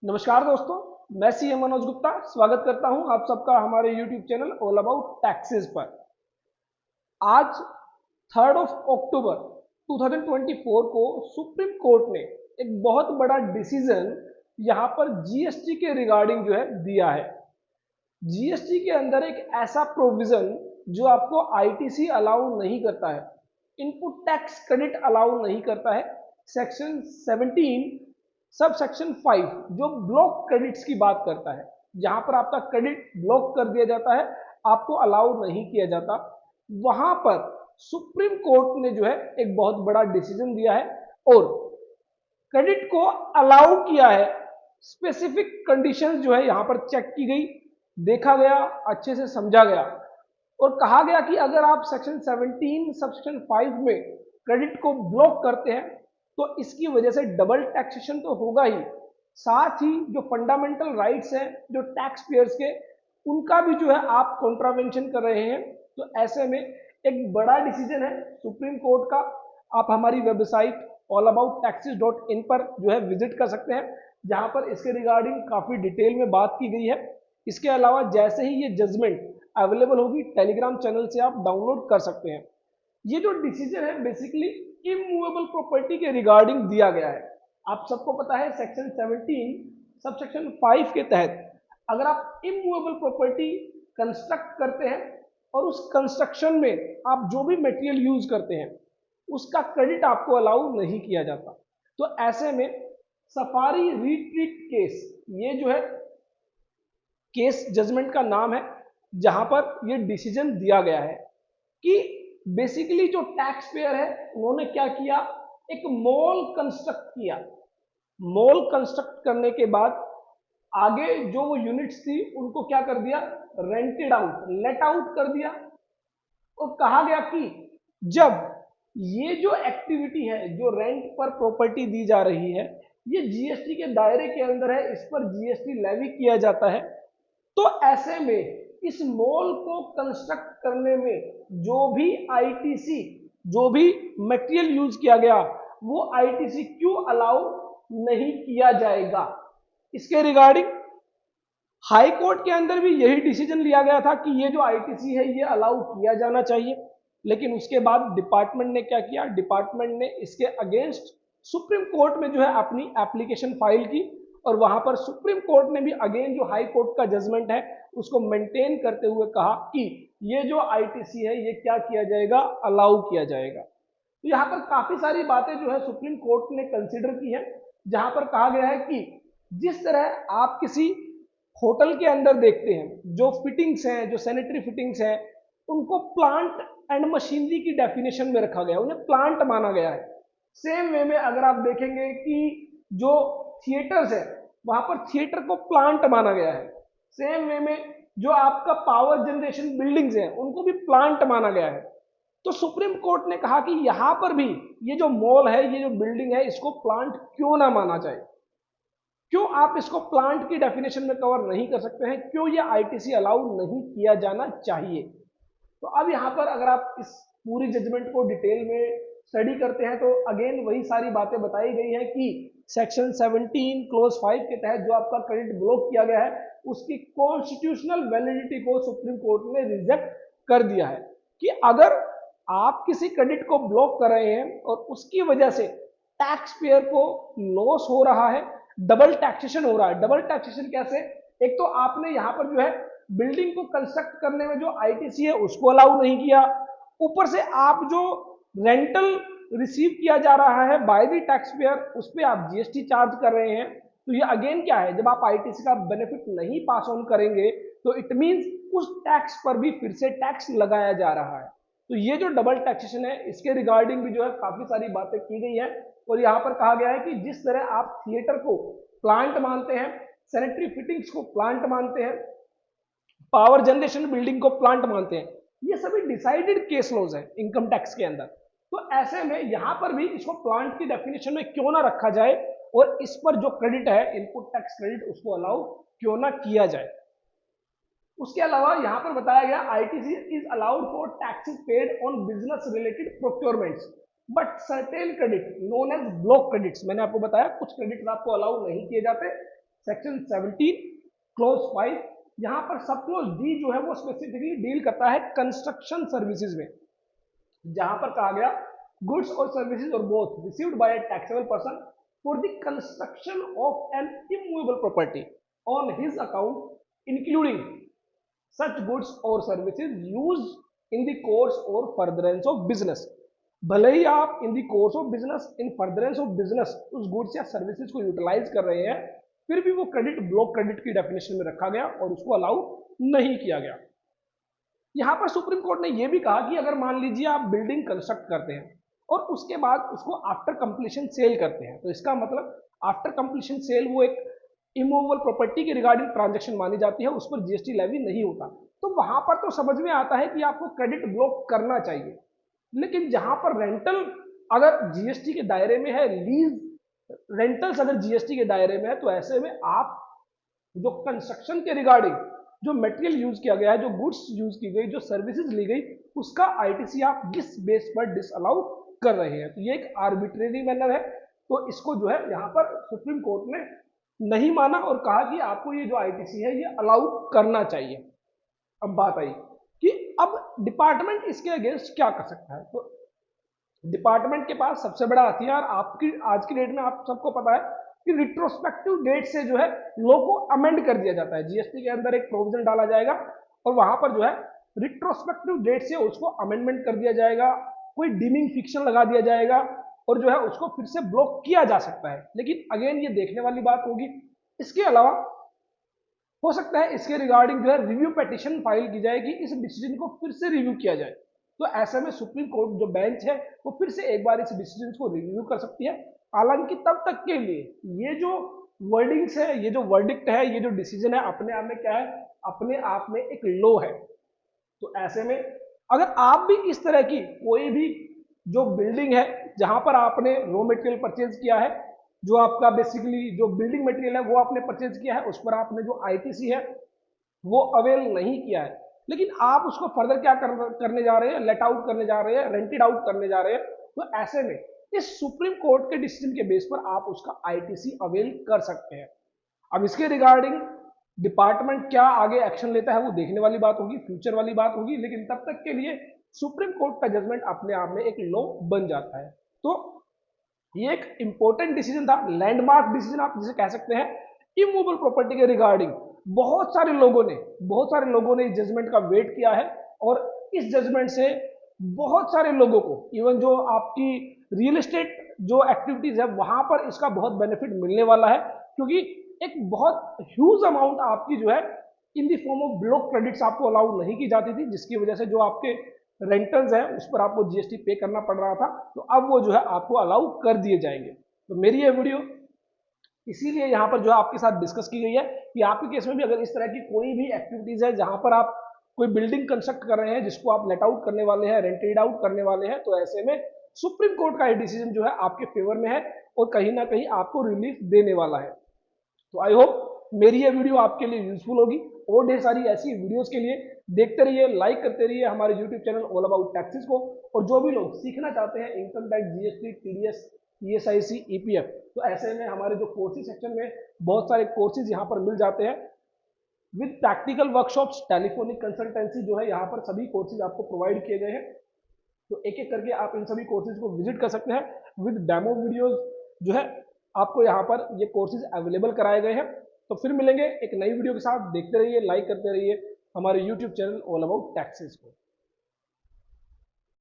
नमस्कार दोस्तों, मैं सीएम मनोज गुप्ता स्वागत करता हूं आप सबका हमारे YouTube channel all about taxes पर। आज 3 अक्टूबर 2024 को सुप्रीम कोर्ट ने एक बहुत बड़ा डिसीजन यहां पर जीएसटी के रिगार्डिंग जो है दिया है। जीएसटी के अंदर एक ऐसा प्रोविजन जो आपको आईटीसी अलाउ नहीं करता है, इनपुट टैक्स क्रेडिट अलाउ नहीं करता है। सेक्शन 17 सब सेक्शन 5 जो ब्लॉक क्रेडिट्स की बात करता है, जहां पर आपका क्रेडिट ब्लॉक कर दिया जाता है, आपको अलाउ नहीं किया जाता, वहां पर सुप्रीम कोर्ट ने जो है एक बहुत बड़ा डिसीजन दिया है और क्रेडिट को अलाउ किया है। स्पेसिफिक कंडीशंस जो है यहां पर चेक की गई, देखा गया, अच्छे से समझा गया और कहा गया कि अगर आप सेक्शन 17 सेक्शन 5 में क्रेडिट को ब्लॉक करते हैं तो इसकी वजह से डबल टैक्सेशन तो होगा ही, साथ ही जो फंडामेंटल राइट्स हैं जो टैक्स पेयर्स के, उनका भी जो है आप कॉन्ट्रावेंशन कर रहे हैं। तो ऐसे में एक बड़ा डिसीजन है सुप्रीम कोर्ट का। आप हमारी वेबसाइट allabouttaxes.in पर जो है विजिट कर सकते हैं, जहां पर इसके रिगार्डिंग काफी डिटेल में बात की गई है। इसके अलावा जैसे ही ये जजमेंट अवेलेबल होगी, टेलीग्राम चैनल से आप डाउनलोड कर सकते हैं। ये जो डिसीजन है बेसिकली इमूवेबल प्रॉपर्टी के रिगार्डिंग दिया गया है। आप सबको पता है सेक्शन 17 सब सेक्शन 5 के तहत अगर आप इमूवेबल प्रॉपर्टी कंस्ट्रक्ट करते हैं और उस कंस्ट्रक्शन में आप जो भी मटेरियल यूज करते हैं उसका क्रेडिट आपको अलाउ नहीं किया जाता। तो ऐसे में सफारी रिट्रीट केस, ये जो है केस जजमेंट का नाम है, जहां पर ये डिसीजन दिया गया है कि बेसिकली जो टैक्स पेयर है उन्होंने क्या किया, एक मॉल कंस्ट्रक्ट किया। मॉल कंस्ट्रक्ट करने के बाद आगे जो वो यूनिट्स थी उनको क्या कर दिया, रेंटेड आउट, लेट आउट कर दिया और कहा गया कि जब ये जो एक्टिविटी है जो रेंट पर प्रॉपर्टी दी जा रही है ये जीएसटी के दायरे के अंदर है, इस पर जीएसटी लेवी किया जाता है, तो ऐसे में इस मॉल को कंस्ट्रक्ट करने में जो भी आईटीसी, जो भी मटेरियल यूज किया गया वो आईटीसी क्यों अलाउ नहीं किया जाएगा। इसके रिगार्डिंग हाई कोर्ट के अंदर भी यही डिसीजन लिया गया था कि ये जो आईटीसी है ये अलाउ किया जाना चाहिए, लेकिन उसके बाद डिपार्टमेंट ने क्या किया, डिपार्टमेंट ने इसके अगेंस्ट सुप्रीम कोर्ट में जो है अपनी एप्लीकेशन फाइल की और वहां पर सुप्रीम कोर्ट ने भी अगेन जो हाई कोर्ट का जजमेंट है उसको मेंटेन करते हुए कहा कि ये जो आईटीसी है ये क्या किया जाएगा, अलाउ किया जाएगा। तो यहाँ पर काफी सारी बातें जो है सुप्रीम कोर्ट ने कंसिडर की है, जहां पर कहा गया है कि जिस तरह आप किसी होटल के अंदर देखते हैं जो फिटिंग्स हैं, जो सैनिटरी फिटिंग्स हैं, उनको प्लांट एंड मशीनरी की डेफिनेशन में रखा गया, उन्हें प्लांट माना गया है। सेम वे में अगर आप देखेंगे कि जो थिएटर्स है वहां पर थिएटर को प्लांट माना गया है। सेम वे में जो आपका पावर जनरेशन बिल्डिंग्स हैं उनको भी प्लांट माना गया है। तो सुप्रीम कोर्ट ने कहा कि यहां पर भी ये जो मॉल है, ये जो बिल्डिंग है, इसको प्लांट क्यों ना माना जाए, क्यों आप इसको प्लांट की डेफिनेशन में कवर नहीं कर सकते हैं, क्यों ये आईटीसी अलाउ नहीं किया जाना चाहिए। तो अब यहां पर अगर आप इस पूरी जजमेंट को डिटेल में स्टडी करते हैं तो अगेन वही सारी बातें बताई गई हैं कि सेक्शन 17 क्लोज 5 के तहत जो आपका क्रेडिट ब्लॉक किया गया है उसकी कॉन्स्टिट्यूशनल वैलिडिटी को सुप्रीम कोर्ट ने रिजेक्ट कर दिया है कि अगर आप किसी क्रेडिट को ब्लॉक कर रहे हैं और उसकी वजह से टैक्स पेयर को लॉस हो रहा है, डबल टैक्सेशन हो रहा है। डबल टैक्सेशन कैसे, एक तो आपने यहां पर जो है बिल्डिंग को कंस्ट्रक्ट करने में जो आईटीसी है उसको अलाउ नहीं किया, ऊपर से आप जो रेंटल रिसीव किया जा रहा है बाय द टैक्स पेयर उस पर आप जीएसटी चार्ज कर रहे हैं। तो ये अगेन क्या है, जब आप आईटीसी का बेनिफिट नहीं पास ऑन करेंगे तो इट मींस उस टैक्स पर भी फिर से टैक्स लगाया जा रहा है। तो ये जो डबल टैक्सेशन है इसके रिगार्डिंग भी जो है काफी सारी बातें की गई है और यहाँ पर कहा गया है कि जिस तरह आप थिएटर को प्लांट मानते हैं, सैनिटरी फिटिंग्स को प्लांट मानते हैं, पावर जनरेशन बिल्डिंग को प्लांट मानते हैं, ये सभी डिसाइडेड केस लॉज है इनकम टैक्स के अंदर। तो ऐसे में यहां पर भी इसको प्लांट की डेफिनेशन में क्यों ना रखा जाए और इस पर जो क्रेडिट है इनपुट टैक्स क्रेडिट उसको अलाउ क्यों ना किया जाए। उसके अलावा यहां पर बताया गया ITC is allowed for taxes paid on business related procurements but certain credit known as block credits. मैंने आपको बताया कुछ क्रेडिट्स आपको अलाउ नहीं किए जाते, सेक्शन 17 क्लोज 5, यहाँ पर सब क्लोज डी जो है वो स्पेसिफिकली डील करता है कंस्ट्रक्शन सर्विसेज में, जहां पर कहा गया गुड्स और सर्विसेज और both received by a taxable person for the construction of an immovable property on his account including such goods और services used in the course और फर्दरेंस ऑफ बिजनेस। भले ही आप in the course of business, in furtherance of business उस goods या services को utilize कर रहे हैं, फिर भी वो क्रेडिट ब्लॉक क्रेडिट की डेफिनेशन में रखा गया और उसको अलाउ नहीं किया गया। यहां पर सुप्रीम कोर्ट ने यह भी कहा कि अगर मान लीजिए आप बिल्डिंग कंस्ट्रक्ट करते हैं और उसके बाद उसको आफ्टर कंप्लीशन सेल करते हैं, तो इसका मतलब आफ्टर कंप्लीशन सेल वो एक इमूवेबल प्रॉपर्टी के रिगार्डिंग ट्रांजैक्शन मानी जाती है, उस पर जीएसटी लेवी नहीं होता। तो वहां पर तो समझ में आता है कि आपको क्रेडिट ब्लॉक करना चाहिए, लेकिन जहां पर रेंटल अगर जीएसटी के दायरे में है, लीज रेंटल्स अगर जीएसटी के दायरे में है, तो ऐसे में आप जो कंस्ट्रक्शन के रिगार्डिंग जो मटेरियल यूज किया गया है, जो गुड्स यूज की गई, जो सर्विसेज ली गई, उसका आईटीसी आप किस बेस पर डिसअलाउ कर रहे हैं। तो ये एक आर्बिट्रेरी मैनर है, तो इसको जो है यहाँ पर सुप्रीम कोर्ट ने नहीं माना और कहा कि आपको ये जो आईटीसी है ये अलाउ करना चाहिए। अब बात आई कि अब डिपार्टमेंट इसके अगेंस्ट क्या कर सकता है। तो डिपार्टमेंट के पास सबसे बड़ा हथियार आपकी आज की डेट में आप सबको पता है कि रिट्रोस्पेक्टिव डेट से जो है लॉ को अमेंड कर दिया जाता है। जीएसटी के अंदर एक प्रोविजन डाला जाएगा और वहां पर जो है रिट्रोस्पेक्टिव डेट से उसको अमेंडमेंट कर दिया जाएगा, कोई डीमिंग फिक्शन लगा दिया जाएगा और जो है उसको फिर से ब्लॉक किया जा सकता है। लेकिन अगेन ये देखने वाली बात होगी। इसके अलावा हो सकता है इसके रिगार्डिंग जो है रिव्यू पेटिशन फाइल की जाए कि इस डिसीजन को फिर से रिव्यू किया जाए। तो ऐसे में सुप्रीम कोर्ट जो बेंच है वो फिर से एक बार इस डिसीजन को रिव्यू कर सकती है। हालांकि तब तक के लिए ये जो वर्डिंग्स है, ये जो वर्डिक्ट है, ये जो डिसीजन है अपने आप में क्या है, अपने आप में एक लॉ है। तो ऐसे में अगर आप भी इस तरह की कोई भी जो बिल्डिंग है जहां पर आपने रॉ मटेरियल परचेज किया है, जो आपका बेसिकली जो बिल्डिंग मटेरियल है वो आपने परचेज किया है, उस पर आपने जो आईटीसी है वो अवेल नहीं किया है, लेकिन आप उसको फर्दर क्या करने जा रहे हैं, लेट आउट करने जा रहे हैं, रेंटेड आउट करने जा रहे हैं, तो ऐसे में इस सुप्रीम कोर्ट के डिसीजन के बेस पर आप उसका आईटीसी अवेल कर सकते हैं। अब इसके रिगार्डिंग डिपार्टमेंट क्या आगे एक्शन लेता है वो देखने वाली बात होगी, फ्यूचर वाली बात होगी, लेकिन तब तक के लिए सुप्रीम कोर्ट का जजमेंट अपने आप में एक लॉ बन जाता है। तो ये एक इंपॉर्टेंट डिसीजन था, लैंडमार्क डिसीजन आप जिसे कह सकते हैं इमूवेबल प्रॉपर्टी के रिगार्डिंग। बहुत सारे लोगों ने इस जजमेंट का वेट किया है और इस जजमेंट से बहुत सारे लोगों को, इवन जो आपकी रियल एस्टेट जो एक्टिविटीज है वहां पर इसका बहुत बेनिफिट मिलने वाला है, क्योंकि एक बहुत ह्यूज अमाउंट आपकी जो है in the form of block credits आपको अलाउ नहीं की जाती थी, जिसकी वजह से जो आपके रेंटल्स है उस पर आपको जीएसटी पे करना पड़ रहा था, तो अब वो जो है आपको अलाउ कर दिए जाएंगे। तो मेरी ये वीडियो इसीलिए यहाँ पर जो है आपके साथ डिस्कस की गई है कि आपके केस में भी अगर इस तरह की कोई भी एक्टिविटीज है जहां पर आप कोई बिल्डिंग कंस्ट्रक्ट कर रहे हैं जिसको आप लेट आउट करने वाले हैं, रेंटेड आउट करने वाले हैं, तो ऐसे में सुप्रीम कोर्ट का ये डिसीजन जो है आपके फेवर में है और कहीं ना कहीं आपको रिलीफ देने वाला है। तो आई होप मेरी ये वीडियो आपके लिए यूजफुल होगी और ढेर सारी ऐसी वीडियोस के लिए देखते रहिए, लाइक करते रहिए हमारे YouTube channel all about taxes को। और जो भी लोग सीखना चाहते हैं income tax, GST, TDS, ESIC, EPF, तो ऐसे में हमारे जो कोर्सेज सेक्शन में बहुत सारे कोर्सेज यहाँ पर मिल जाते हैं with practical workshops, telephonic consultancy जो है यहाँ पर सभी कोर्सेज आपको प्रोवाइड किए गए हैं। तो एक एक करके आप इन सभी कोर्सेज को विजिट कर सकते हैं विद डेमो वीडियोज जो है आपको यहाँ पर ये कोर्सेज अवेलेबल कराए गए हैं। तो फिर मिलेंगे एक नई वीडियो के साथ, देखते रहिए, लाइक करते रहिए हमारे YouTube channel all about taxes को।